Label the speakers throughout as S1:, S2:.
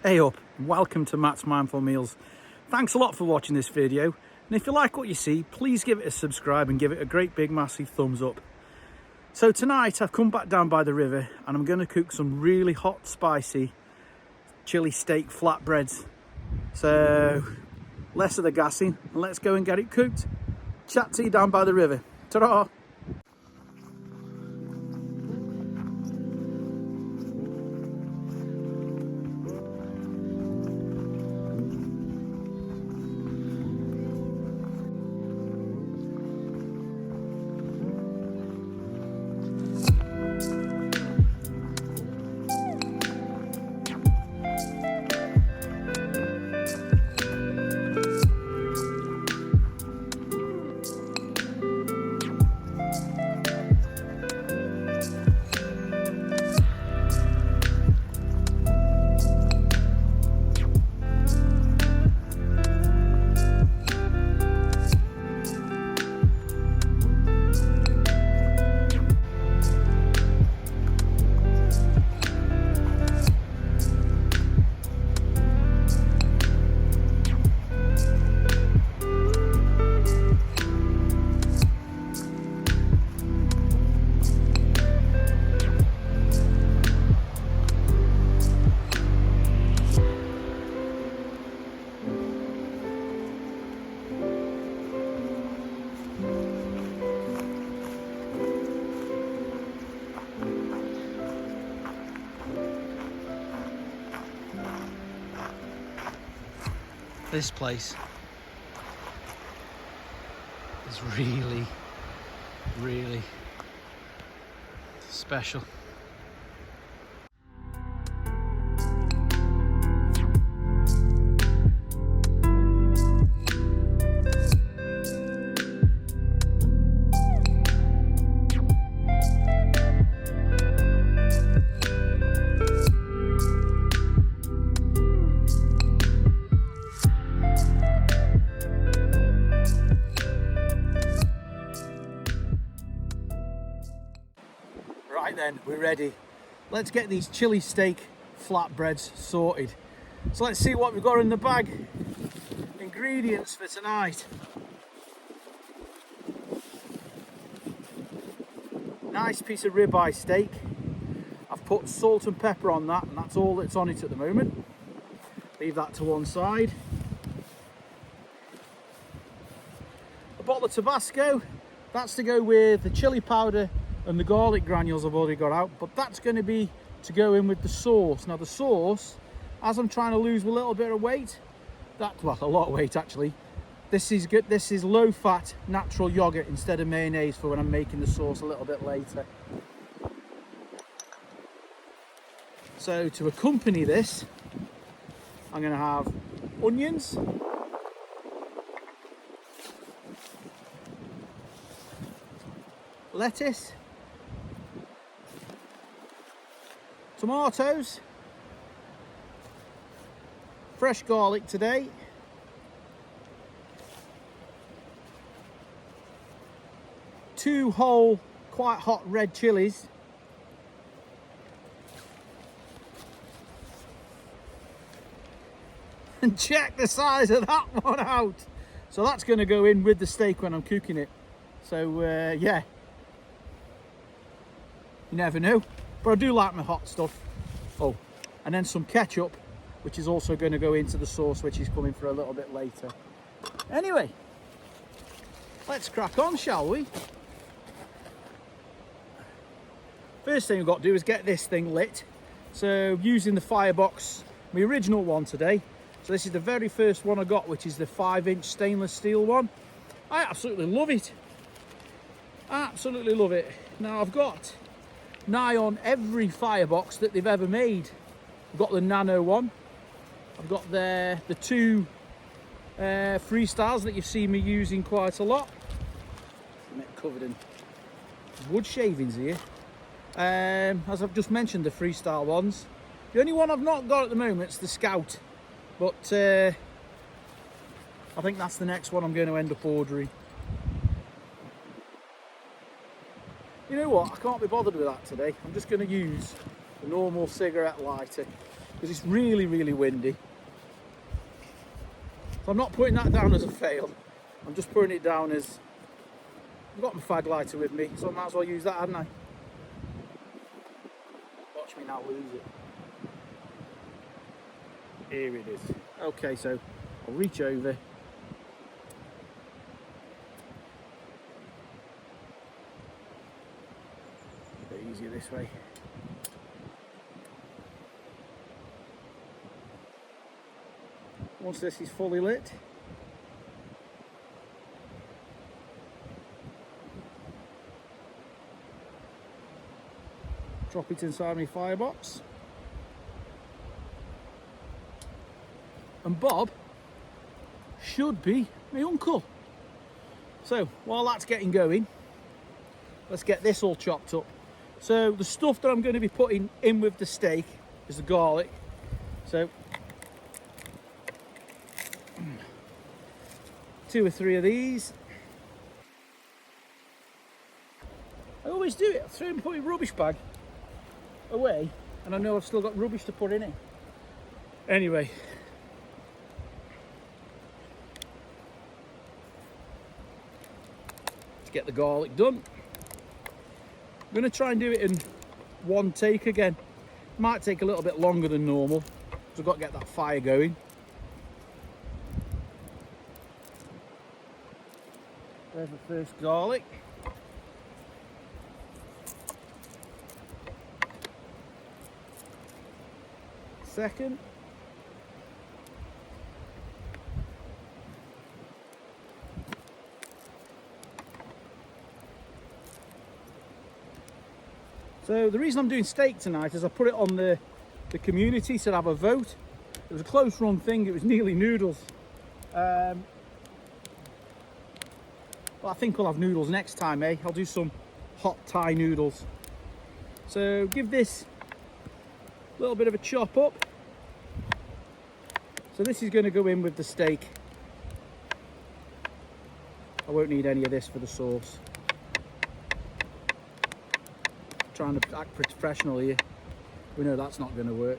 S1: Hey up, and welcome to Matt's Mindful Meals. Thanks a lot for watching this video, and if you like what you see, please give it a subscribe and give it a great big massive thumbs up. So tonight I've come back down by the river and I'm going to cook some really hot spicy chili steak flatbreads. So less of the gassing and let's go and get it cooked. Chat to you down by the river. Ta-ra! This place is really special. Right then, we're ready. Let's get these chili steak flatbreads sorted. So let's see what we've got in the bag. Ingredients for tonight. Nice piece of ribeye steak. I've put salt and pepper on that, and that's all that's on it at the moment. Leave that to one side. A bottle of Tabasco. That's to go with the chili powder and the garlic granules I've already got out, but that's going to be to go in with the sauce. Now the sauce, as I'm trying to lose a little bit of weight, well, a lot of weight actually, this is good. This is low fat natural yogurt instead of mayonnaise for when I'm making the sauce a little bit later. So to accompany this, I'm going to have onions, lettuce, tomatoes, fresh garlic today, two whole quite hot red chilies, and check the size of that one out. So that's going to go in with the steak when I'm cooking it. So yeah, you never know. But I do like my hot stuff. Oh, and then some ketchup, which is also going to go into the sauce, which is coming for a little bit later. Anyway, let's crack on, shall we? First thing we've got to do is get this thing lit. So using the Firebox, my original one today. So this is the very first one I got, which is the 5-inch stainless steel one. I absolutely love it. Absolutely love it. Now I've got nigh on every firebox that they've ever made. I've got the nano one. I've got the two freestyles that you've seen me using quite a lot. I'm covered in wood shavings here. As I've just mentioned, the freestyle ones. The only one I've not got at the moment is the Scout, but I think that's the next one I'm going to end up ordering. You know what, I can't be bothered with that today. I'm just going to use the normal cigarette lighter. because it's really, really windy. So I'm not putting that down as a fail. I'm just putting it down as, I've got my fag lighter with me, so I might as well use that, hadn't I? Watch me now lose it. Here it is. Okay, so I'll reach over. A bit easier this way. Once this is fully lit, drop it inside my firebox. And Bob should be my uncle. So while that's getting going, let's get this all chopped up. So the stuff that I'm going to be putting in with the steak is the garlic. So 2 or 3 of these. I always do it. I throw and put my rubbish bag away, and I know I've still got rubbish to put in it. Anyway. Let's get the garlic done. I'm going to try and do it in one take again. Might take a little bit longer than normal, because I've got to get that fire going. There's the first garlic. Second. So the reason I'm doing steak tonight is I put it on the community to have a vote. It was a close run thing, it was nearly noodles. Well, I think we'll have noodles next time, eh? I'll do some hot Thai noodles. So give this a little bit of a chop up. So this is going to go in with the steak. I won't need any of this for the sauce. Trying to act professional here. We know that's not going to work.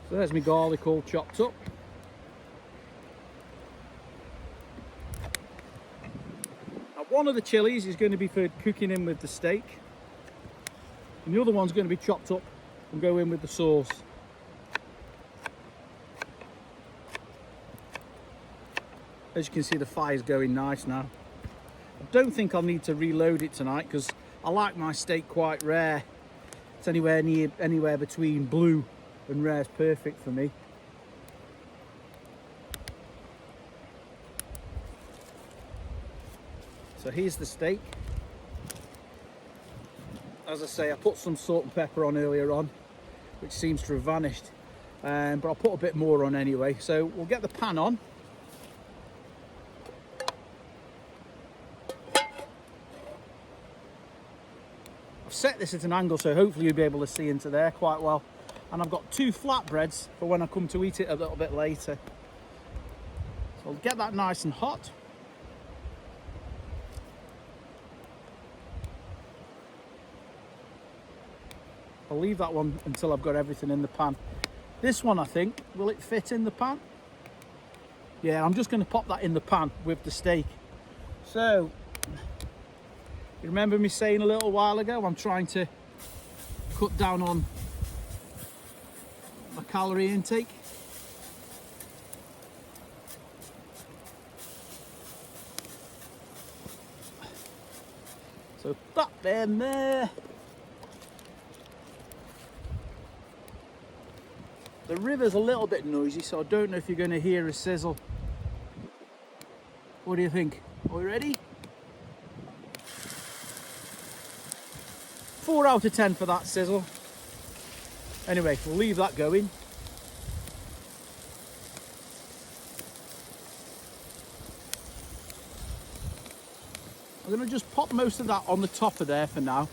S1: So there's my garlic all chopped up. Now one of the chilies is going to be for cooking in with the steak, and the other one's going to be chopped up and go in with the sauce. As you can see, the fire's going nice now. I don't think I'll need to reload it tonight because I like my steak quite rare. It's anywhere between blue and rare is perfect for me. So here's the steak. As I say, I put some salt and pepper on earlier on, which seems to have vanished, but I'll put a bit more on anyway. So we'll get the pan on. Set this at an angle so hopefully you'll be able to see into there quite well, and I've got 2 flatbreads for when I come to eat it a little bit later. So I'll get that nice and hot. I'll leave that one until I've got everything in the pan. This one, I think, will it fit in the pan? Yeah, I'm just going to pop that in the pan with the steak. So you remember me saying a little while ago, I'm trying to cut down on my calorie intake. So that then there. The river's a little bit noisy, so I don't know if you're going to hear a sizzle. What do you think? Are we ready? 4 out of 10 for that sizzle. Anyway, we'll leave that going. I'm going to just pop most of that on the top of there for now.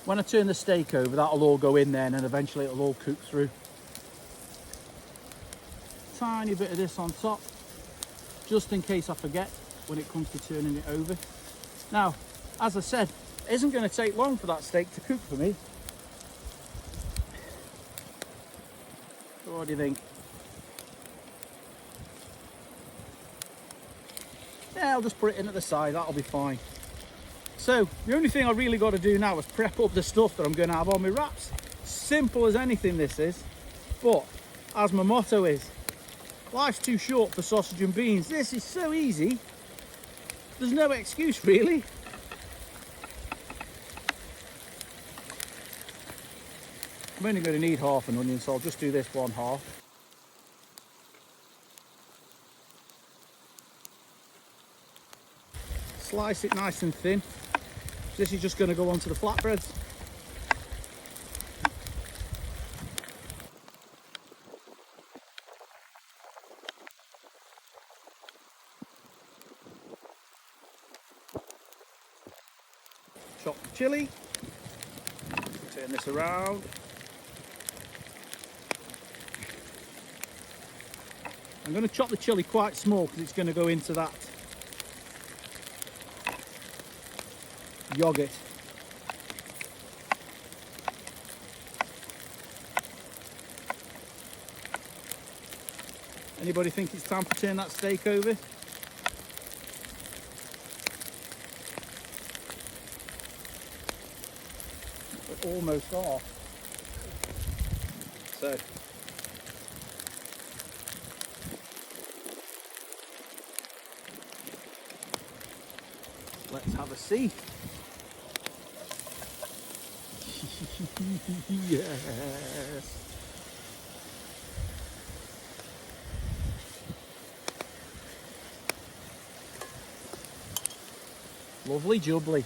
S1: When I turn the steak over, that'll all go in there and then eventually it'll all cook through. tiny bit of this on top, just in case I forget when it comes to turning it over. Now, as I said, it isn't going to take long for that steak to cook for me. So what do you think? Yeah, I'll just put it in at the side, that'll be fine. So, the only thing I really got to do now is prep up the stuff that I'm going to have on my wraps. Simple as anything this is, but as my motto is, life's too short for sausage and beans. This is so easy, there's no excuse really. I'm only going to need half an onion, so I'll just do this one half. Slice it nice and thin. This is just going to go onto the flatbreads. Chop the chilli. Turn this around. I'm going to chop the chilli quite small because it's going to go into that yogurt. Anybody think it's time to turn that steak over? We're almost off. So let's have a see. Yes. Lovely jubbly.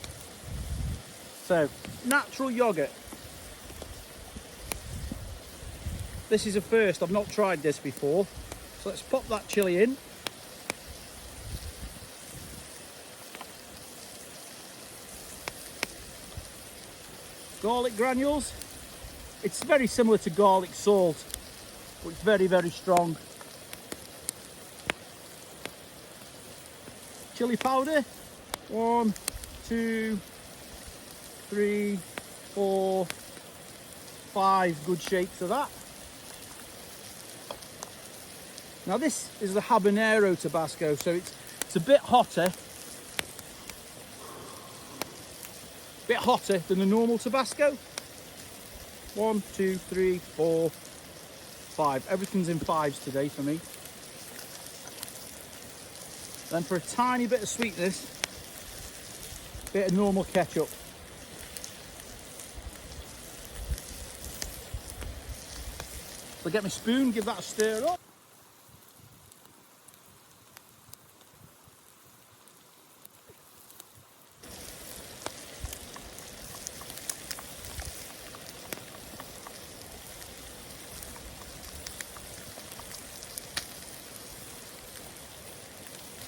S1: So, natural yogurt. This is a first, I've not tried this before. So let's pop that chilli in. Garlic granules. It's very similar to garlic salt, but it's very, very strong. Chili powder. 1, 2, 3, 4, 5 good shakes of that. Now this is the habanero Tabasco, so it's a bit hotter. Bit hotter than the normal Tabasco. 1, 2, 3, 4, 5. Everything's in 5s today for me. Then for a tiny bit of sweetness, bit of normal ketchup. So get my spoon, give that a stir up.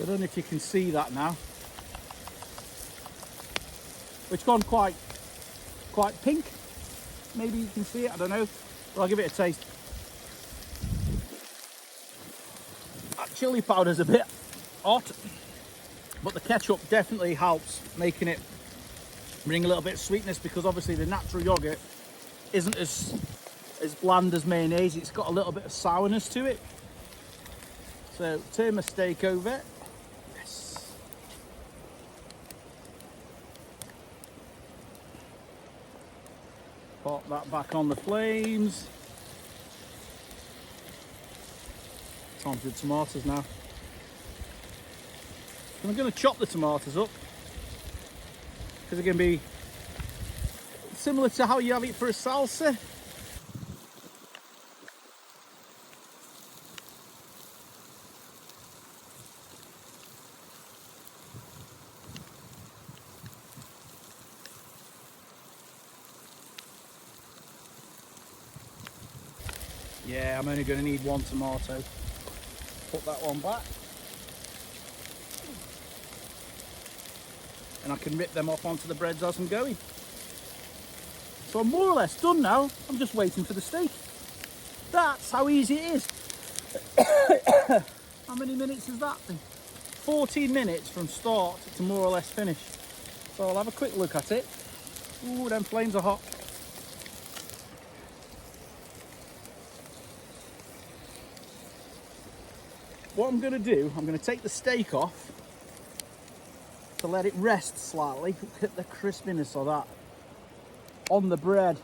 S1: I don't know if you can see that now. It's gone quite pink. Maybe you can see it, I don't know. But I'll give it a taste. That chili powder's a bit hot, but the ketchup definitely helps making it bring a little bit of sweetness, because obviously the natural yogurt isn't as bland as mayonnaise. It's got a little bit of sourness to it. So turn my steak over. Pop that back on the flames. Time for the tomatoes now. And I'm going to chop the tomatoes up, because they're going to be similar to how you have it for a salsa. Yeah, I'm only going to need 1 tomato. Put that one back. And I can rip them off onto the breads as I'm going. So I'm more or less done now. I'm just waiting for the steak. That's how easy it is. How many minutes has that been? 14 minutes from start to more or less finish. So I'll have a quick look at it. Ooh, them flames are hot. What I'm going to do, I'm going to take the steak off to let it rest slightly. Look at the crispiness of that on the bread.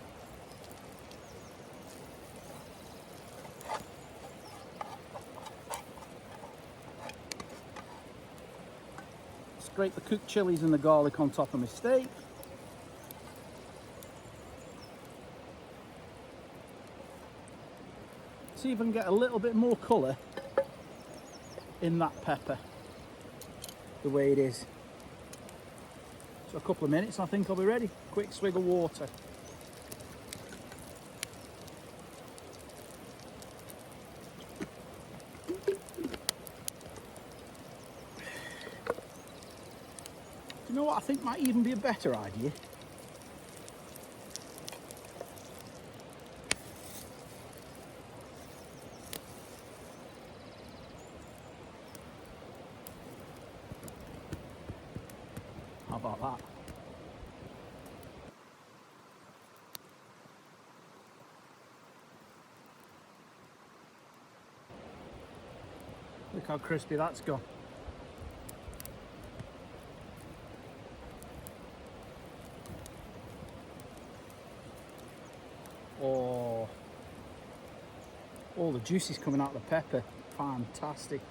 S1: Scrape the cooked chilies and the garlic on top of my steak. See if I can get a little bit more colour in that pepper, the way it is. So a couple of minutes and I think I'll be ready. Quick swig of water. Do you know what I think might even be a better idea? How about that? Look how crispy that's gone. Oh, all the juices coming out of the pepper. Fantastic.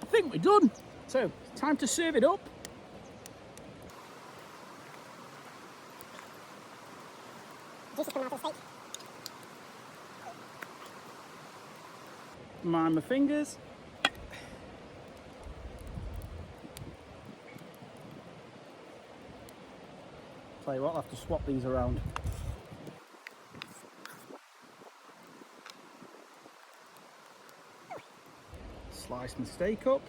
S1: I think we're done. So, time to serve it up. Juices coming out of the steak. Mind my fingers. Tell you what, I'll have to swap these around. Slice my steak up.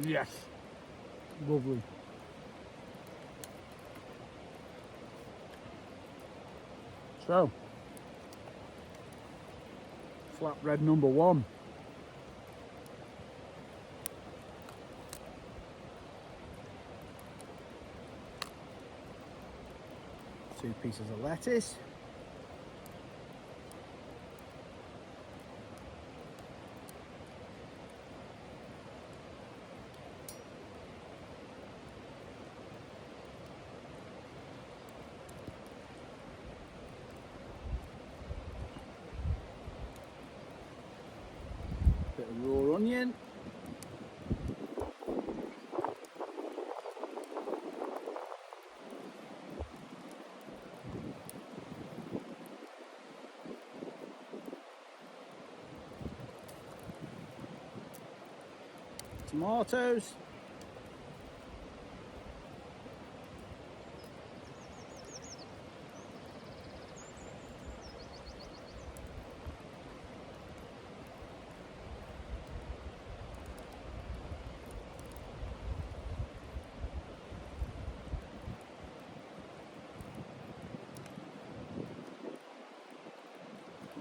S1: Yes, lovely. So, flatbread number one. Two pieces of lettuce. Bit of raw onion. Tomatoes.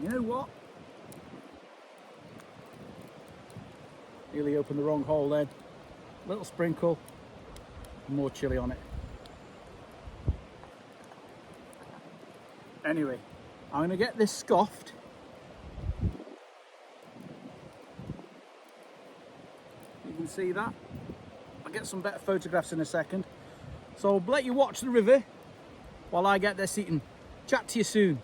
S1: You know what? Nearly opened the wrong hole then. Little sprinkle, more chilli on it. Anyway, I'm going to get this scoffed. You can see that. I'll get some better photographs in a second. So I'll let you watch the river while I get this eaten. Chat to you soon.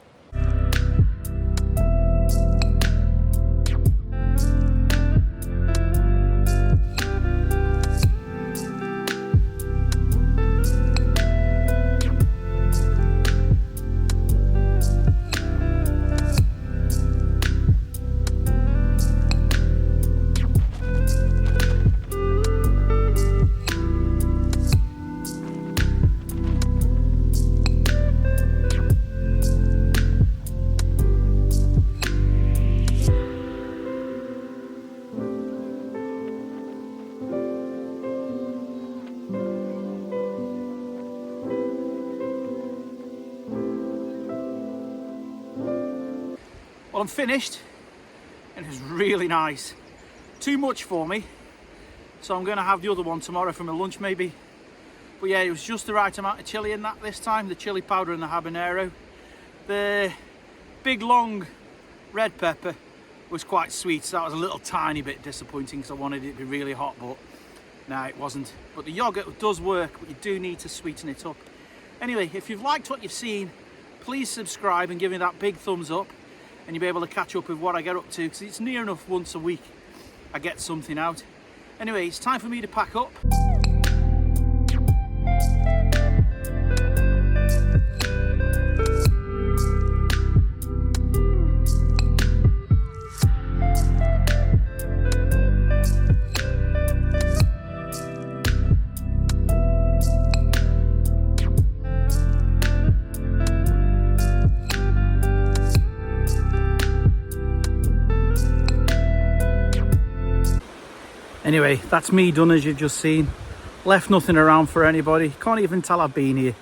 S1: Well, I'm finished and it was really nice. Too much for me, so I'm going to have the other one tomorrow for my lunch maybe. But yeah, it was just the right amount of chilli in that this time, the chili powder and the habanero. The big long red pepper was quite sweet, so that was a little tiny bit disappointing because I wanted it to be really hot, but no, it wasn't. But the yogurt does work, but you do need to sweeten it up. Anyway, if you've liked what you've seen, please subscribe and give me that big thumbs up, and you'll be able to catch up with what I get up to, because it's near enough once a week I get something out. Anyway, it's time for me to pack up. Anyway, that's me done, as you've just seen. Left nothing around for anybody. Can't even tell I've been here.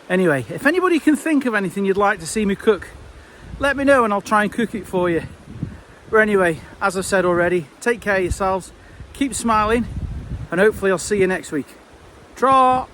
S1: Anyway, if anybody can think of anything you'd like to see me cook, let me know and I'll try and cook it for you. But anyway, as I've said already, take care of yourselves, keep smiling, and hopefully I'll see you next week. Ta!